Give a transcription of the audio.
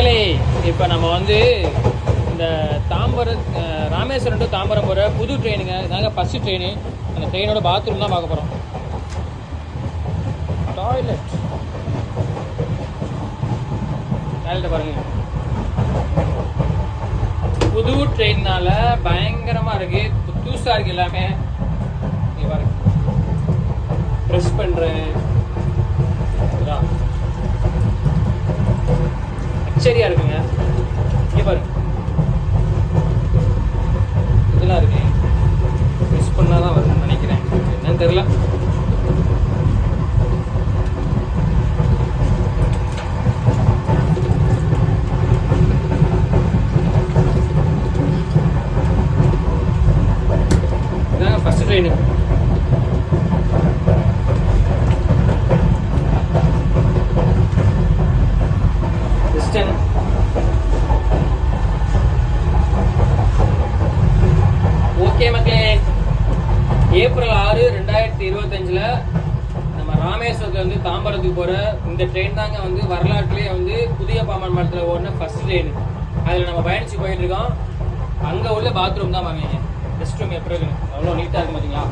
மக்களே, இப்போ நம்ம வந்து இந்த தாம்பரம் ராமேஸ்வரம் டு தாம்பரம் போகிற புது ட்ரெயினுங்க. இதாங்க ஃபஸ்ட்டு ட்ரெயின். அந்த ட்ரெயினோட பாத்ரூம் தான் பார்க்க போகிறோம். டாய்லெட் பாருங்க. புது ட்ரெயின்னால பயங்கரமாக இருக்கு, புதுசாக இருக்கு எல்லாமே. பாருங்க, ப்ரெஸ் பண்ணுறேன், சரியா இருக்குங்க. இங்கே பாருங்க, இதெல்லாம் இருக்கு. மிஸ் பண்ணாதான் வரும்னு நினைக்கிறேன், என்னன்னு தெரியல. இதாங்க ஃபர்ஸ்ட் ட்ரெயின். ஓகே மக்களே, ஏப்ரல் 6, 2025 நம்ம ராமேஸ்வரத்துல வந்து தாம்பரத்துக்கு போற இந்த ட்ரெயின் தாங்க வந்து வரலாற்றுலேயே வந்து புதிய பாம்பன் மரத்தில் ஓடின ஃபர்ஸ்ட் ட்ரெயின். அதில் நம்ம பயணிச்சு போயிட்டு இருக்கோம். அங்கே உள்ள பாத்ரூம் தான் வாங்க. ரெஸ்ட் ரூம் எப்படி இருக்குன்னு அவ்வளோ நீட்டாக இருக்கு பார்த்தீங்களா?